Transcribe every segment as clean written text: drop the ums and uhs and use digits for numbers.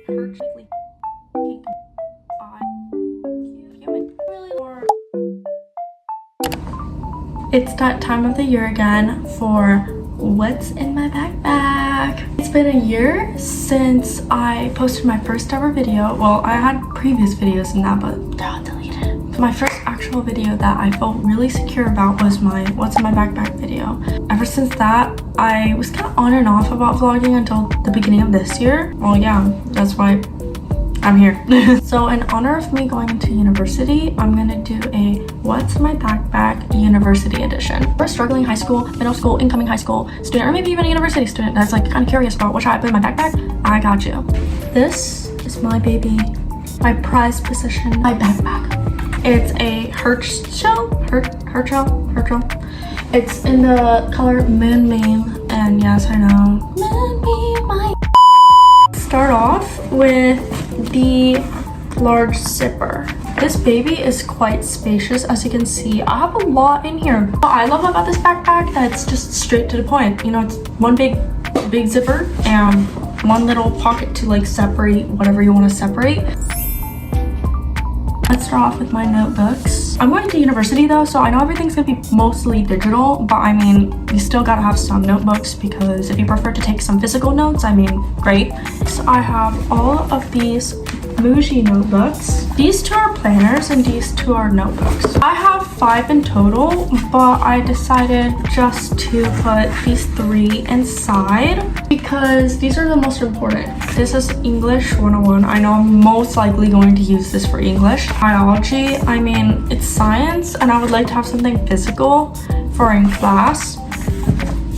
perfectly pink eye. Human. Really more. It's that time of the year again for what's in my backpack. It's been a year since I posted my first ever video. Well, I had previous videos in that, but they're all deleted. My first actual video that I felt really secure about was my what's in my backpack video. Ever since that, I was kind of on and off about vlogging until the beginning of this year. Well, yeah, that's why I'm here. So in honor of me going into university, I'm gonna do a what's in my backpack university edition. For a struggling high school, middle school, incoming high school student, or maybe even a university student that's like kind of curious about what should I put in my backpack, I got you. This is my baby, my prized possession, my backpack. It's a Herschel. It's in the color Moonbeam, and yes, I know, Moonbeam, my. Start off with the large zipper. This baby is quite spacious, as you can see. I have a lot in here. What I love about this backpack that's just straight to the point. You know, it's one big zipper and one little pocket to like separate whatever you want to separate. Let's start off with my notebooks. I'm going to university though, so I know everything's gonna be mostly digital, but I mean, you still gotta have some notebooks because if you prefer to take some physical notes, I mean, great. So I have all of these Muji notebooks. These two are planners and these two are notebooks. I have 5 in total, but I decided just to put these 3 inside because these are the most important. This is English 101. I know I'm most likely going to use this for English. Biology, I mean, it's science and I would like to have something physical for in class.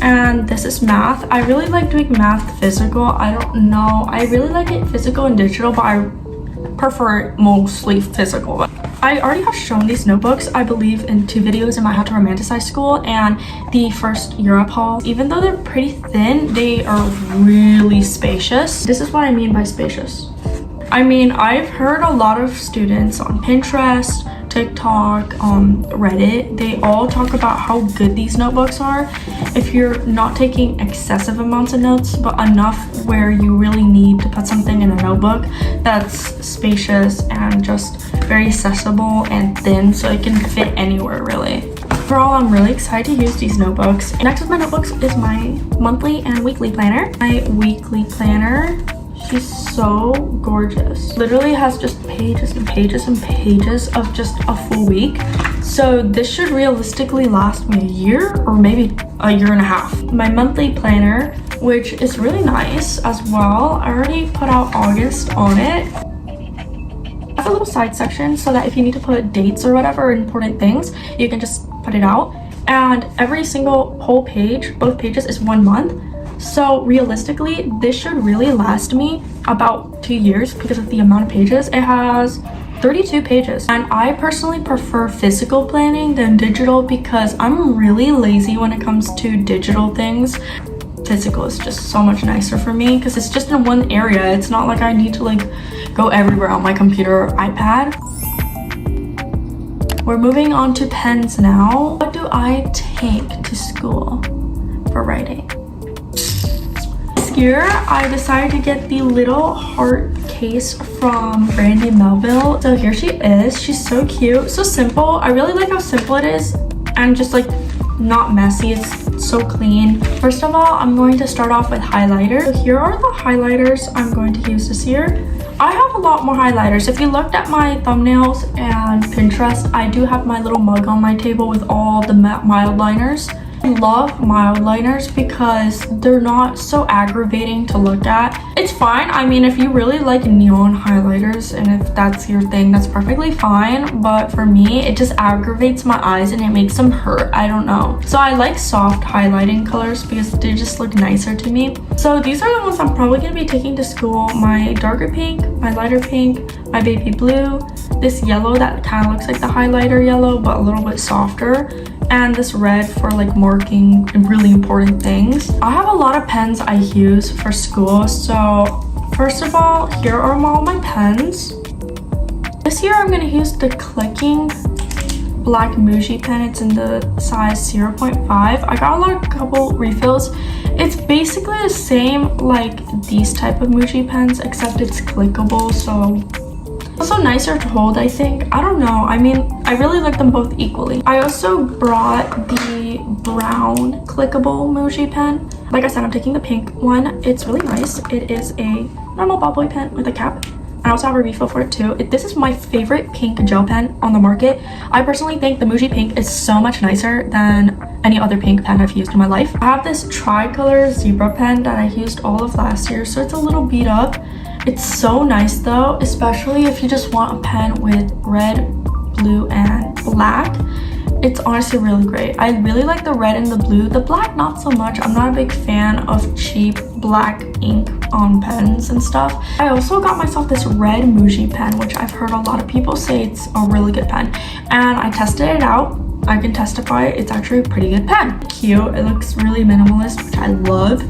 And this is math. I really like doing math physical. I don't know. I really like it physical and digital, but I prefer it mostly physical. I already have shown these notebooks, I believe, in 2 videos in my How to Romanticize School and the first Europe haul. Even though they're pretty thin, they are really spacious. This is what I mean by spacious. I mean, I've heard a lot of students on Pinterest, TikTok, Reddit, they all talk about how good these notebooks are if you're not taking excessive amounts of notes, but enough where you really need to put something in a notebook that's spacious and just very accessible and thin so it can fit anywhere really. Overall, I'm really excited to use these notebooks. Next with my notebooks is my monthly and weekly planner. My weekly planner, she's so gorgeous. Literally has just pages and pages and pages of just a full week. So this should realistically last me a year or maybe a year and a half. My monthly planner, which is really nice as well. I already put out August on it. It has a little side section so that if you need to put dates or whatever, important things, you can just put it out. And every single whole page, both pages, is 1 month. So realistically, this should really last me about 2 years because of the amount of pages. It has 32 pages. And I personally prefer physical planning than digital because I'm really lazy when it comes to digital things. Physical is just so much nicer for me because it's just in one area. It's not like I need to like go everywhere on my computer or iPad. We're moving on to pens now. What do I take to school for writing? Here I decided to get the little heart case from Brandy Melville. So here she is. She's so cute, so simple. I really like how simple it is and just like not messy. It's so clean. First of all, I'm going to start off with highlighters. So here are the highlighters I'm going to use this year. I have a lot more highlighters. If you looked at my thumbnails and Pinterest, I do have my little mug on my table with all the mild liners. I love mild liners because they're not so aggravating to look at. It's fine. I mean, if you really like neon highlighters and if that's your thing, that's perfectly fine. But for me, it just aggravates my eyes and it makes them hurt. I don't know. So I like soft highlighting colors because they just look nicer to me. So these are the ones I'm probably going to be taking to school. My darker pink, my lighter pink, my baby blue, this yellow that kind of looks like the highlighter yellow but a little bit softer, and this red for like marking really important things. I have a lot of pens I use for school. So first of all, here are all my pens. This year I'm going to use the clicking black Muji pen. It's in the size 0.5. I got a couple refills. It's basically the same like these type of Muji pens, except it's clickable, so also nicer to hold, I think. I don't know. I mean, I really like them both equally. I also brought the brown clickable Muji pen. Like I said, I'm taking the pink one. It's really nice. It is a normal ballpoint pen with a cap. I also have a refill for it too. This is my favorite pink gel pen on the market. I personally think the Muji pink is so much nicer than any other pink pen I've used in my life. I have this tricolor zebra pen that I used all of last year, so it's a little beat up. It's so nice though, especially if you just want a pen with red, blue, and black. It's honestly really great. I really like the red and the blue. The black, not so much. I'm not a big fan of cheap black ink on pens and stuff. I also got myself this red Muji pen, which I've heard a lot of people say it's a really good pen. And I tested it out. I can testify it's actually a pretty good pen. Cute. It looks really minimalist, which I love.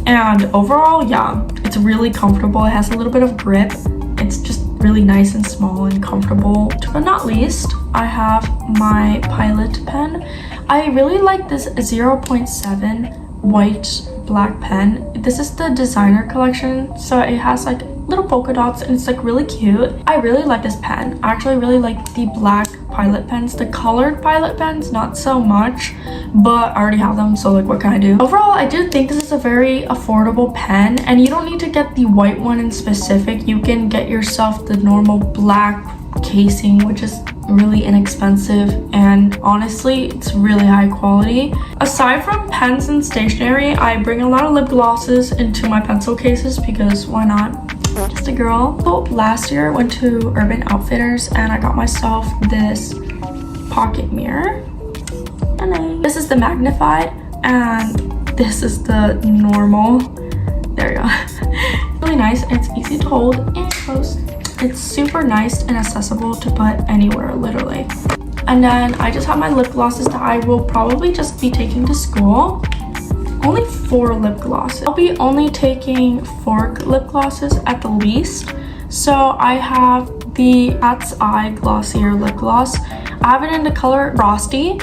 And overall, yeah, it's really comfortable. It has a little bit of grip. It's just really nice and small and comfortable. But not least, I have my Pilot pen. I really like this 0.7 white black pen. This is the designer collection, so it has like little polka dots and it's like really cute. I really like this pen. I actually really like the black Pilot pens. The colored Pilot pens, not so much, but I already have them, so like what can I do? Overall, I do think this is a very affordable pen, and you don't need to get the white one in specific. You can get yourself the normal black casing, which is really inexpensive, and honestly it's really high quality. Aside from pens and stationery, I bring a lot of lip glosses into my pencil cases because why not? Just a girl. So last year I went to Urban Outfitters and I got myself this pocket mirror, and this is the magnified and this is the normal. There you go. Really nice. It's easy to hold and close. It's super nice and accessible to put anywhere, literally. And then I just have my lip glosses that I will probably just be taking to school. Only 4 lip glosses. I'll be only taking 4 lip glosses at the least. So I have the WHATS Eye Glossier lip gloss. I have it in the color Frosty.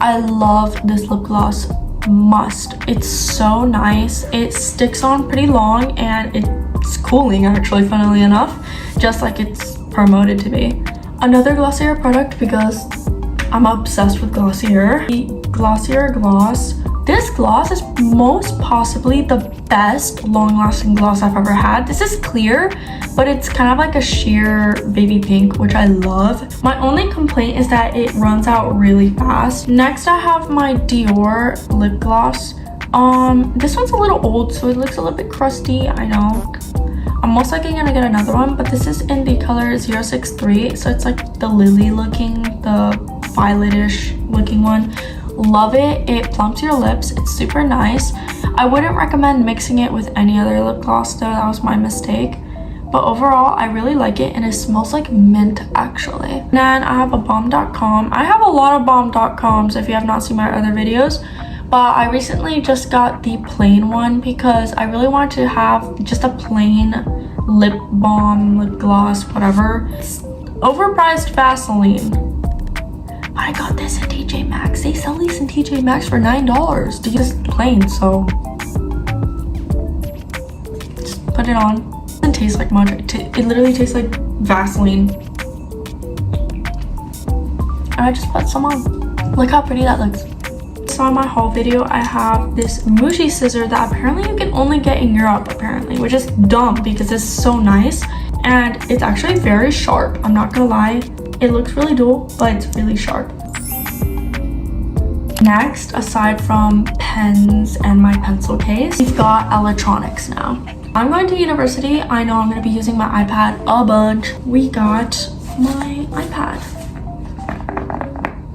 I love this lip gloss. Must. It's so nice. It sticks on pretty long and it's cooling, actually, funnily enough, just like it's promoted to be. Another Glossier product, because I'm obsessed with Glossier, the Glossier gloss. This gloss is most possibly the best long-lasting gloss I've ever had. This is clear, but it's kind of like a sheer baby pink, which I love. My only complaint is that it runs out really fast. Next, I have my Dior lip gloss. This one's a little old, so it looks a little bit crusty, I know. I'm most likely gonna get another one, but this is in the color 063, so it's like the lily looking, the violetish looking one. Love it. It plumps your lips. It's super nice. I wouldn't recommend mixing it with any other lip gloss though. That was my mistake. But overall, I really like it, and it smells like mint, actually. And then I have a bomb.com. I have a lot of bomb.coms if you have not seen my other videos, but I recently just got the plain one because I really wanted to have just a plain lip balm, lip gloss, whatever. It's overpriced Vaseline. I got this in TJ Maxx. They sell these in TJ Maxx for $9 to use plain, so just put it on. It doesn't taste like much. It literally tastes like Vaseline. And I just put some on. Look how pretty that looks. So in my haul video, I have this Muji scissor that apparently you can only get in Europe, apparently, which is dumb because it's so nice. And it's actually very sharp. I'm not gonna lie. It looks really dull, but it's really sharp. Next, aside from pens and my pencil case, we've got electronics now. I'm going to university. I know I'm going to be using my iPad a bunch. We got my iPad.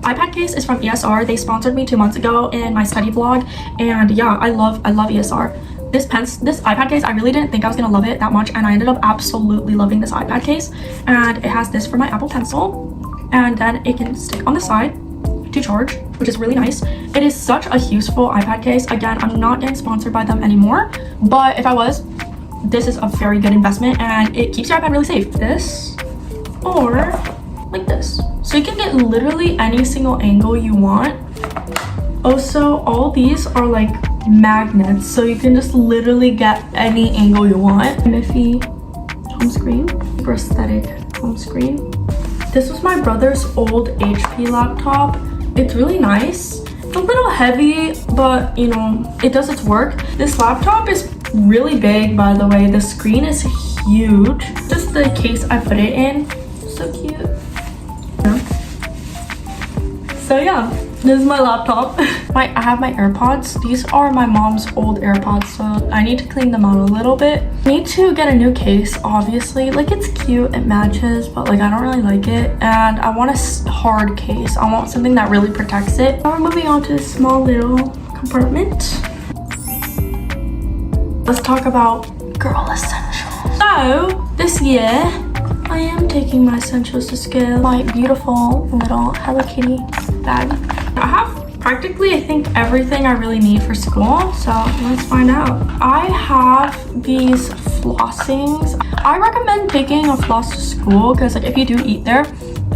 iPad case is from ESR. They sponsored me 2 months ago in my study vlog, and yeah, I love ESR. This iPad case, I really didn't think I was gonna love it that much, and I ended up absolutely loving this iPad case. And it has this for my Apple Pencil, and then it can stick on the side to charge, which is really nice. It is such a useful iPad case. Again, I'm not getting sponsored by them anymore, but if I was, this is a very good investment, and it keeps your iPad really safe. This or like this. so you can get literally any single angle you want. Also, all these are like magnets, so you can just literally get any angle you want. Miffy home screen, super aesthetic home screen. This was my brother's old HP laptop. It's really nice. It's a little heavy, but you know, it does its work. This laptop is really big, by the way. The screen is huge. Just the case I put it in. So cute. So yeah, this is my laptop. I have my AirPods. These are my mom's old AirPods, so I need to clean them out a little bit. I need to get a new case, obviously. Like, it's cute, it matches, but like I don't really like it. And I want a hard case. I want something that really protects it. Now we're moving on to this small little compartment. Let's talk about girl essentials. So this year, I am taking my essentials to school. My beautiful little Hello Kitty bag. I have practically, I think, everything I really need for school, so let's find out. I have these flossings. I recommend taking a floss to school because like if you do eat there,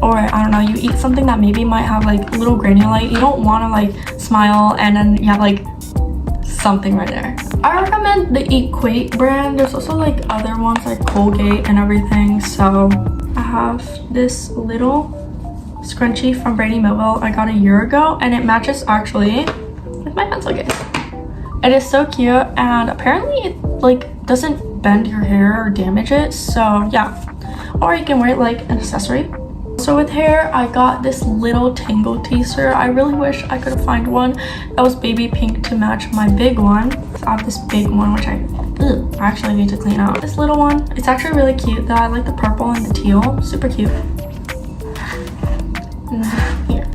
or I don't know, you eat something that maybe might have like a little granulate, you don't want to like smile and then you have like something right there. I recommend the Equate brand. There's also like other ones like Colgate and everything. So I have this little scrunchie from Brady Millville I got a year ago, and it matches actually with my pencil case. It is so cute, and apparently it like doesn't bend your hair or damage it, so yeah. Or you can wear it like an accessory. So with hair, I got this little tangle teaser. I really wish I could find one that was baby pink to match my big one. So I have this big one, which I actually need to clean out. This little one, it's actually really cute though. I like the purple and the teal, super cute. And here,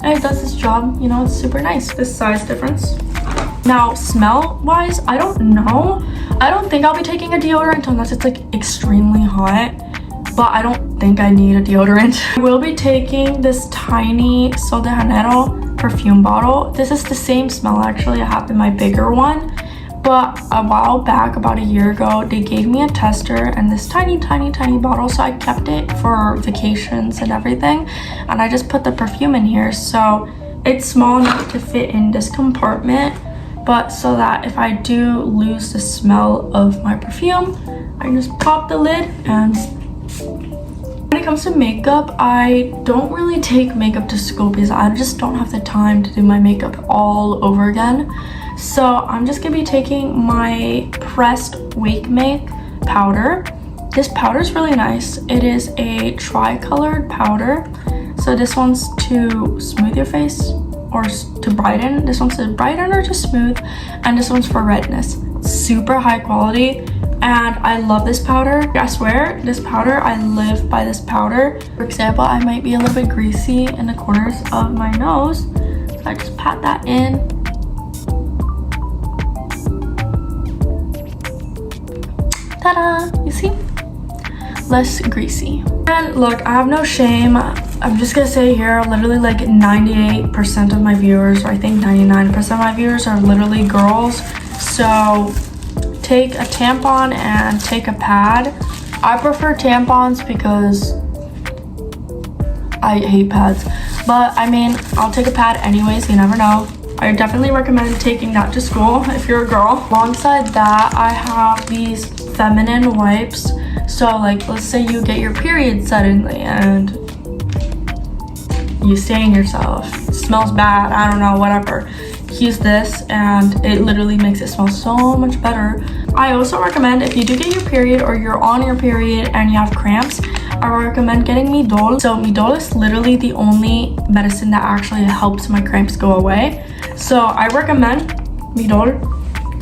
and it does this job, you know, it's super nice. This size difference. Now, smell wise, I don't know. I don't think I'll be taking a deodorant unless it's like extremely hot. But I don't think I need a deodorant. I will be taking this tiny Sol de Janeiro perfume bottle. This is the same smell actually I have in my bigger one. But a while back, about a year ago, they gave me a tester and this tiny bottle. So I kept it for vacations and everything. And I just put the perfume in here. So it's small enough to fit in this compartment. But so that if I do lose the smell of my perfume, I can just pop the lid and... When it comes to makeup, I don't really take makeup to school because I just don't have the time to do my makeup all over again. So I'm just gonna be taking my pressed Wake Make powder. This powder is really nice. It is a tri-colored powder. So this one's to smooth your face or to brighten. This one's to brighten or to smooth. And this one's for redness. Super high quality. And I love this powder. I swear, this powder, I live by this powder. For example, I might be a little bit greasy in the corners of my nose. So I just pat that in. Ta-da! You see? Less greasy. And look, I have no shame. I'm just gonna say here, literally like 98% of my viewers, or I think 99% of my viewers are literally girls. So take a tampon and take a pad. I prefer tampons because I hate pads, but I mean, I'll take a pad anyways, you never know. I definitely recommend taking that to school if you're a girl. Alongside that, I have these feminine wipes. So like, let's say you get your period suddenly and you stain yourself, it smells bad, I don't know, whatever. Use this and it literally makes it smell so much better. I also recommend if you do get your period or you're on your period and you have cramps, I recommend getting Midol. So Midol is literally the only medicine that actually helps my cramps go away. So I recommend Midol.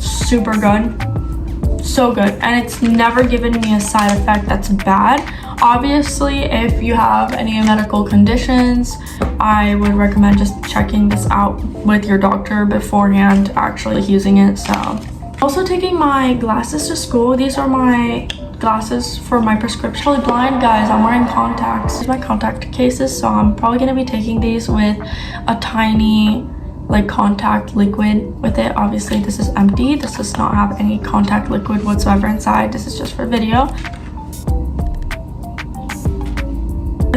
Super good, so good, and it's never given me a side effect that's bad. Obviously, if you have any medical conditions, I would recommend just checking this out with your doctor beforehand actually using it. So also taking my glasses to school. These are my glasses for my prescription. Really blind, guys, I'm wearing contacts. These are my contact cases, so I'm probably going to be taking these with a tiny like contact liquid with it. Obviously this is empty. This does not have any contact liquid whatsoever inside. This is just for video.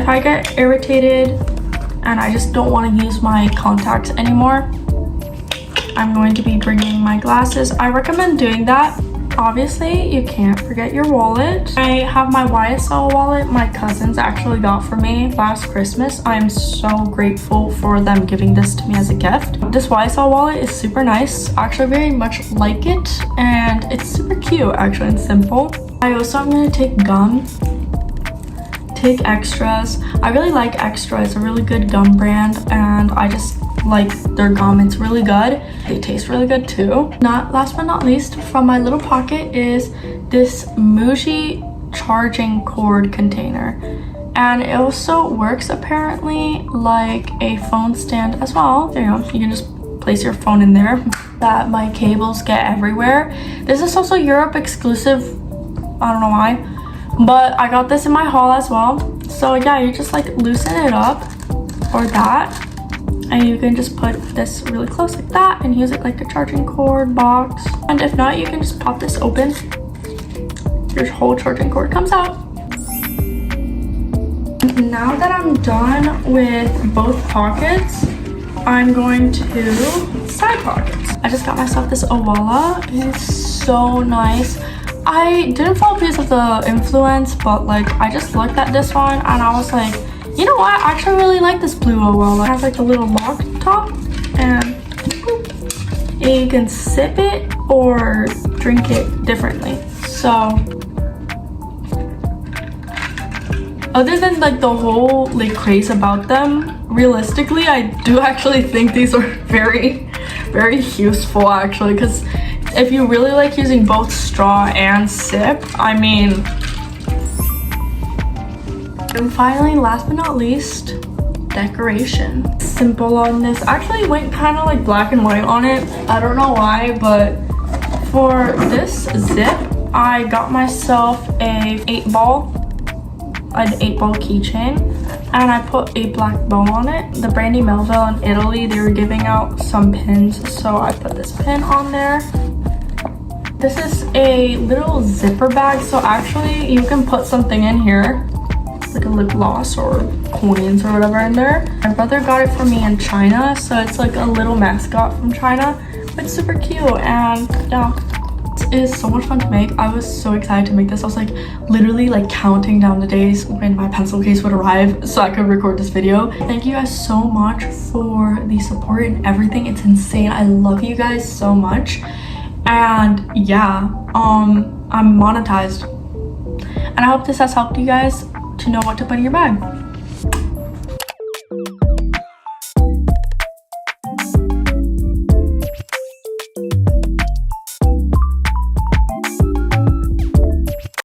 If I get irritated and I just don't want to use my contacts anymore, I'm going to be bringing my glasses. I recommend doing that. Obviously, you can't forget your wallet. I have my YSL wallet my cousins actually got for me last Christmas. I'm so grateful for them giving this to me as a gift. This YSL wallet is super nice. I actually very much like it, and it's super cute actually and simple. I also am going to take gum. Take Extras. I really like Extra. It's a really good gum brand, and I just like their gum. It's really good. They taste really good too. Last but not least, from my little pocket is this Muji charging cord container, and it also works apparently like a phone stand as well. There you go. You can just place your phone in there. That my cables get everywhere. This is also Europe exclusive. I don't know why, but I got this in my haul as well. So yeah, you just like loosen it up or that, and you can just put this really close like that and use it like a charging cord box. And if not, you can just pop this open. Your whole charging cord comes out. Now that I'm done with both pockets, I'm going to side pockets. I just got myself this Owala. It's so nice. I didn't follow a piece of the influence, but like I just looked at this one and I was like, you know what, I actually really like this blue Owala. It has like a little lock top, and you can sip it or drink it differently. So other than like the whole like craze about them, realistically I do actually think these are very useful actually, because if you really like using both straw and sip, I mean. And finally, last but not least, decoration. Simple on this. Actually went kind of like black and white on it. I don't know why, but for this zip, I got myself an 8-ball keychain, and I put a black bow on it. The Brandy Melville in Italy, they were giving out some pins, so I put this pin on there. This is a little zipper bag, so actually you can put something in here, like a lip gloss or coins or whatever in there. My brother got it for me in China, so it's like a little mascot from China. It's super cute, and yeah, it is so much fun to make. I was so excited to make this. I was like literally like counting down the days when my pencil case would arrive so I could record this video. Thank you guys so much for the support and everything. It's insane. I love you guys so much. And yeah, I'm monetized, and I hope this has helped you guys to know what to put in your bag.